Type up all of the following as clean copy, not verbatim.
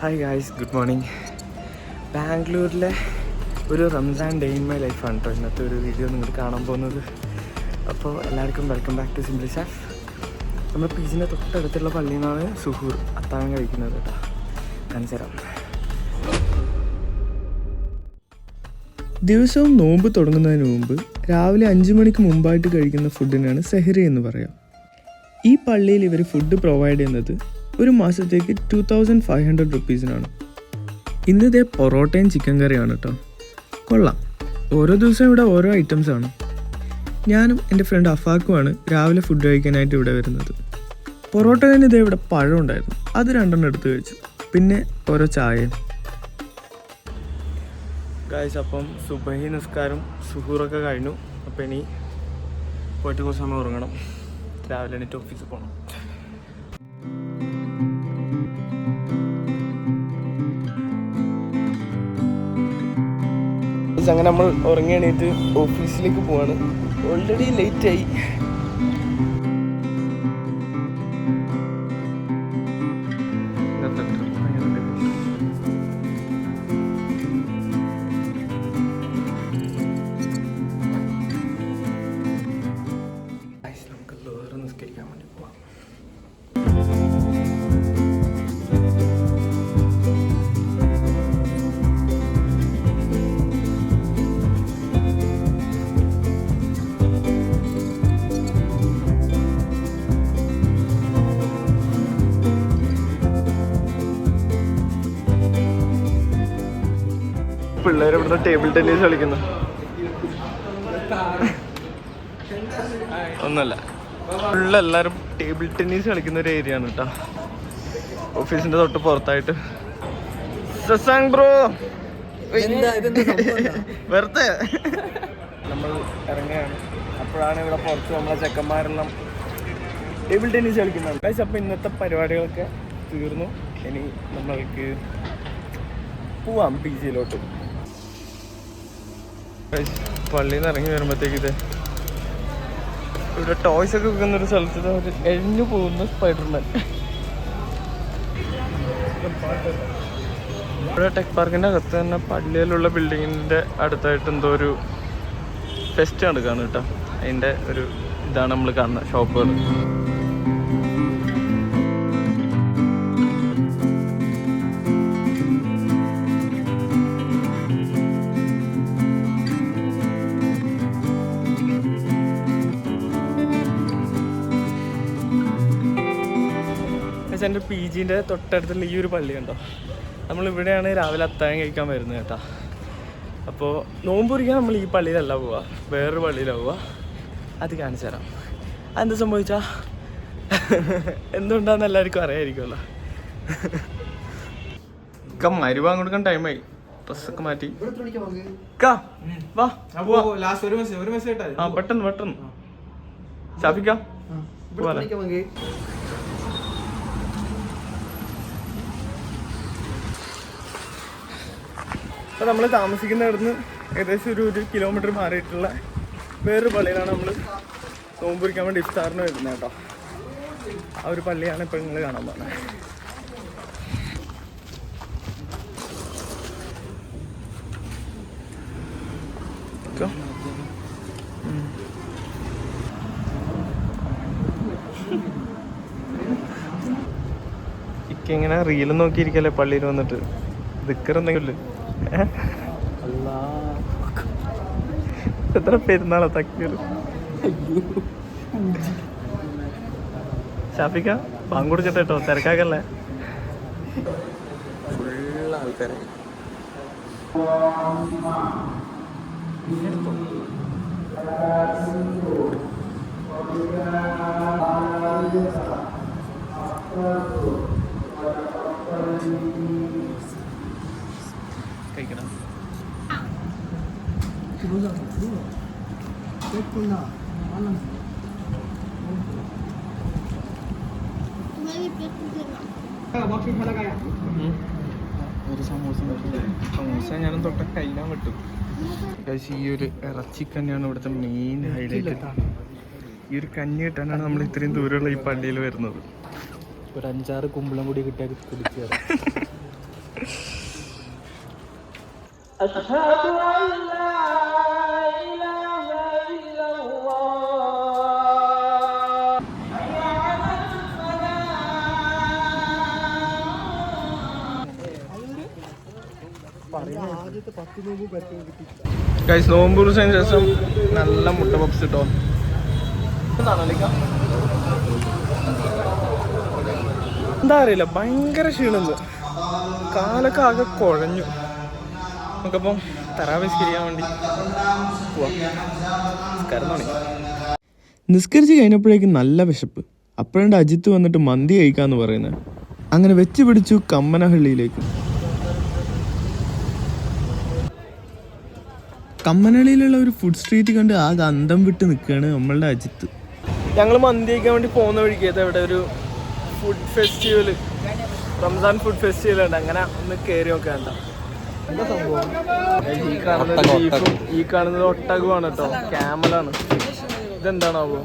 Hi guys, good morning. ബാംഗ്ലൂരിലെ ഒരു Ramzan day in my ലൈഫാണ് കേട്ടോ ഇന്നത്തെ ഒരു വീഡിയോ നിങ്ങൾ കാണാൻ പോകുന്നത്. അപ്പോൾ എല്ലാവർക്കും welcome back to simply chef. നമ്മൾ പീജിൻ്റെ തൊട്ടടുത്തുള്ള പള്ളിയിൽ നിന്നാണ് സുഹൂർ അത്താഴം കഴിക്കുന്നത് കേട്ടോ. കാണിച്ചുതരാം. ദിവസവും നോമ്പ് തുടങ്ങുന്നതിന് മുമ്പ് രാവിലെ 5 മണിക്ക് മുമ്പായിട്ട് കഴിക്കുന്ന ഫുഡിനാണ് സെഹരി എന്ന് പറയാം. ഈ പള്ളിയിൽ ഇവർ ഫുഡ് പ്രൊവൈഡ് ചെയ്യുന്നത് ഒരു മാസത്തേക്ക് 2500 റുപ്പീസിനാണ്. ഇന്നതേ പൊറോട്ടയും ചിക്കൻ കറിയാണ് കേട്ടോ. കൊള്ളാം. ഓരോ ദിവസവും ഇവിടെ ഓരോ ഐറ്റംസാണ്. ഞാനും എൻ്റെ ഫ്രണ്ട് അഫാക്കുമാണ് രാവിലെ ഫുഡ് കഴിക്കാനായിട്ട് ഇവിടെ വരുന്നത്. പൊറോട്ട തന്നെ ഇതേ ഇവിടെ പഴം ഉണ്ടായിരുന്നു, അത് 2 എടുത്ത് കഴിച്ചു. പിന്നെ ഓരോ ചായയും. ഗായ്സ്, അപ്പം സുബഹി നിസ്കാരം സുഹൂറൊക്കെ കഴിഞ്ഞു. അപ്പം ഇനി പോയിട്ട് കുറച്ച് സമയം ഉറങ്ങണം. രാവിലെ എണീറ്റ് ഓഫീസിൽ പോകണം. അങ്ങനെ നമ്മൾ ഉറങ്ങി എണീറ്റ് ഓഫീസിലേക്ക് പോവാണ്. ഓൾറെഡി ലേറ്റായി. നമുക്ക് വേറെ നിസ്കരിക്കാൻ വേണ്ടി പോവാം. പിള്ളേർ ഇവിടുന്ന് ടേബിൾ ടെന്നീസ് കളിക്കുന്നു. ഒന്നല്ല, എല്ലാവരും ടേബിൾ ടെന്നീസ് കളിക്കുന്ന ഒരു ഏരിയ ആണ് കേട്ടോ. ഓഫീസിന്റെ തൊട്ട് പുറത്തായിട്ട്. സസാങ് ബ്രോ, വെറുതെ നമ്മൾ ഇറങ്ങുകയാണ്. അപ്പോഴാണ് ഇവിടെ പുറത്ത് നമ്മളെ ചെക്കന്മാരെല്ലാം ടേബിൾ ടെന്നീസ് കളിക്കുന്നുണ്ട്. അപ്പം ഇന്നത്തെ പരിപാടികളൊക്കെ തീർന്നു. ഇനി നമ്മൾക്ക് പോവാം പി ജിയിലോട്ട്. പള്ളിയിൽ നിന്ന് ഇറങ്ങി വരുമ്പോഴത്തേക്ക് ഇത് ഇവിടെ ടോയ്സ് ഒക്കെ വിൽക്കുന്ന ഒരു സ്ഥലത്ത് ഒരു എഴിഞ്ഞു പോകുന്ന സ്പൈഡർമാൻ. ഇവിടെ ടെക് പാർക്കിൻ്റെ അകത്ത് തന്നെ പള്ളിയിലുള്ള ബിൽഡിങ്ങിൻ്റെ അടുത്തായിട്ട് എന്തോ ഒരു ഫെസ്റ്റ് നടക്കുകയാണ് കേട്ടോ. അതിൻ്റെ ഒരു ഇതാണ് നമ്മൾ കാണുന്ന ഷോപ്പുകൾ. എൻ്റെ പി ജിൻ്റെ തൊട്ടടുത്തുള്ള ഈ ഒരു പള്ളി കണ്ടോ. നമ്മളിവിടെയാണ് രാവിലെ അത്താഴം കഴിക്കാൻ വരുന്നത് കേട്ടോ. അപ്പോൾ നോമ്പൊരിക്കാൻ നമ്മൾ ഈ പള്ളിയിലല്ല പോവുക, വേറൊരു പള്ളിയിലാണ് പോവുക. അത് കാണിച്ചു തരാം. അതെന്താ സംഭവിച്ചാ എന്തുകൊണ്ടാന്ന് എല്ലാവർക്കും അറിയാമായിരിക്കുമല്ലോ. മരുവാൻ കൊടുക്കാൻ ടൈമായി. ഡ്രസ്സൊക്കെ മാറ്റി. പെട്ടെന്ന് പെട്ടെന്ന് ഷാഫിക്കാം. അപ്പോൾ നമ്മൾ താമസിക്കുന്ന ഇവിടുന്ന് ഏകദേശം ഒരു കിലോമീറ്റർ മാറിയിട്ടുള്ള വേറൊരു പള്ളിയിലാണ് നമ്മൾ നോമ്പൊരിക്കാൻ വേണ്ടി ഇഫ്താറിന് വരുന്നത് കേട്ടോ. ആ ഒരു പള്ളിയാണ് ഇപ്പോൾ നിങ്ങൾ കാണാൻ പോകുന്നത്. ഇങ്ങനെ റീലും നോക്കിയിരിക്കല്ലേ പള്ളിയിൽ വന്നിട്ട്. ദിക്കർ എന്തെങ്കിലും എത്ര പെരുന്നാളാ തക്കീർ. ഷാഫിക്ക പങ്കുടിച്ചിട്ട് കേട്ടോ, തിരക്കാക്കല്ലേ. ഫുള്ള് ആൾക്കാരെ. കഴിക്കണം. ഒരു സമൂസ ഞാനും തൊട്ട കഴിക്കാൻ പറ്റും. ഈ ഒരു ഇറച്ചിക്ക് തന്നെയാണ് ഇവിടുത്തെ മെയിൻ ഹൈലൈറ്റ്. ഈ ഒരു കഞ്ഞി കിട്ടാനാണ് നമ്മൾ ഇത്രയും ദൂരമുള്ള ഈ പള്ളിയിൽ വരുന്നത്. ഒരു 5-6 കുമ്പളം കൂടി കിട്ടിയാൽ കുടിക്കുക. ഗൈസ്, നോമ്പ് കുറിച്ചതിന് ശേഷം നല്ല മുട്ട പപ്സ് കിട്ടോ. എന്താ അറിയില്ല, ഭയങ്കര ക്ഷീണം, കാലൊക്കെ ആകെ കുഴഞ്ഞു. നമുക്കപ്പം തറാവീഹ് ചെയ്യാൻ വേണ്ടി നിസ്കരിച്ച് കഴിഞ്ഞപ്പോഴേക്കും നല്ല വിശപ്പ്. അപ്പോഴുണ്ട് അജിത്ത് വന്നിട്ട് മന്തി കഴിക്കാന്ന് പറയുന്നത്. അങ്ങനെ വെച്ച് പിടിച്ചു കമ്മനഹള്ളിയിലേക്ക്. കമ്മനഹള്ളിയിലുള്ള ഒരു ഫുഡ് സ്ട്രീറ്റ് കണ്ട് ആകെ അന്തം വിട്ട് നിൽക്കുകയാണ് നമ്മളുടെ അജിത്ത്. ഞങ്ങൾ മന്തി കഴിക്കാൻ വേണ്ടി പോകുന്ന വഴിക്കത് ഇവിടെ ഒരു food festival, Ramzan food festival ഉണ്ട്. അങ്ങനെ ഒന്ന് കയറി നോക്കാണ്ട. എന്താ സംഭവം? ഈ കാണുന്നത് ഒട്ടകമാണ് കേട്ടോ, ക്യാമലാണ്. ഇതെന്താണാവോ?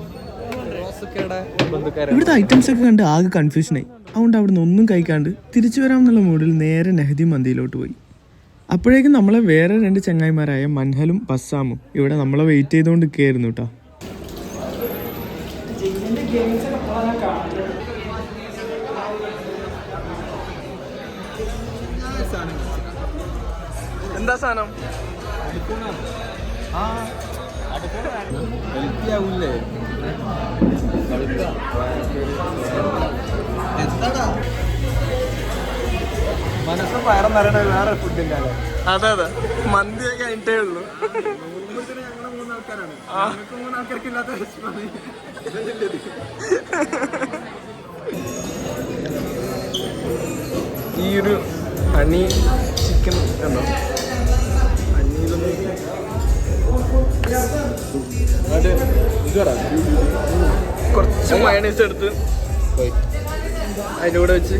ഇവിടുത്തെ ഐറ്റംസ് ഒക്കെ കണ്ട് ആകെ കൺഫ്യൂഷനായി. അതുകൊണ്ട് അവിടുന്ന് ഒന്നും കഴിക്കാണ്ട് തിരിച്ചു വരാമെന്നുള്ള മൂഡിൽ നേരെ നെഹദി മന്തിയിലോട്ട് പോയി. അപ്പോഴേക്കും നമ്മളെ വേറെ 2 ചങ്ങായിമാരായ മൻഹലും ബസ്സാമും ഇവിടെ നമ്മളെ വെയിറ്റ് ചെയ്തുകൊണ്ട് നിൽക്കുകയായിരുന്നു കേട്ടോ. എന്താ സാധനം? മനസ്സ് പയറം നിറയണ വേറെ ഫുഡില്ല. അതെ അതെ, മന്തി കഴിഞ്ഞിട്ടേ ഉള്ളൂ. ഞങ്ങള് 3 ആൾക്കാരാണ്, 3 ആൾക്കാർക്ക് ഇല്ലാത്ത റെസ്റ്റോറന്റ്. ഈ ഒരു ഹണി ചിക്കൻ കണ്ടോ? കുറച്ച് മയണൈസ് എടുത്ത് അതിൻ്റെ കൂടെ വെച്ച്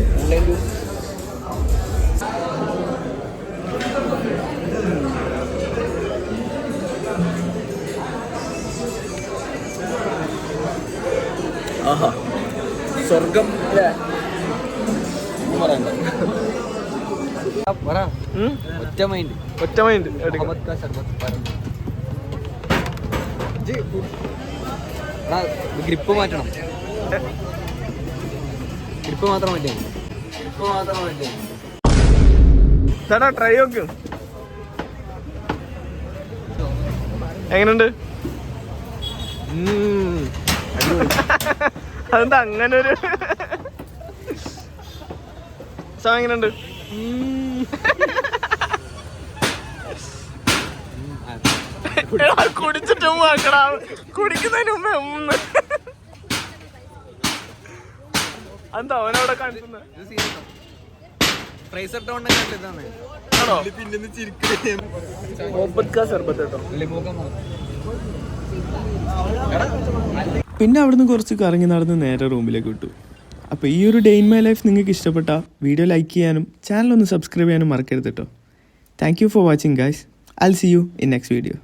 ആഹാ, സ്വർഗം അല്ലേ? ഒറ്റ മൈൻഡ് ഗ്രിപ്പ് മാറ്റണം. ഗ്രിപ്പ് മാത്രം മാറ്റിയാ ട്രൈ നോക്ക്. എങ്ങനെയുണ്ട്? അതെന്താ അങ്ങനെ ഒരു എങ്ങനെയുണ്ട്? കുടിച്ചിട്ടും നോക്കടാ, കുടിക്കുന്നതിന് മുമ്പേ എന്താ അവനവിടെ കാണിക്കുന്നത്? പിന്നെ അവിടുന്ന് കുറച്ച് കറങ്ങി നടന്ന് നേരെ റൂമിലേക്ക് വിട്ടു. അപ്പോൾ ഈ ഒരു ഡേ ഇൻ മൈ ലൈഫ് നിങ്ങൾക്ക് ഇഷ്ടപ്പെട്ട വീഡിയോ ലൈക്ക് ചെയ്യാനും ചാനൽ ഒന്ന് സബ്സ്ക്രൈബ് ചെയ്യാനും മറക്കരുത് കേട്ടോ. Thank you for watching guys. I'll see you in next video.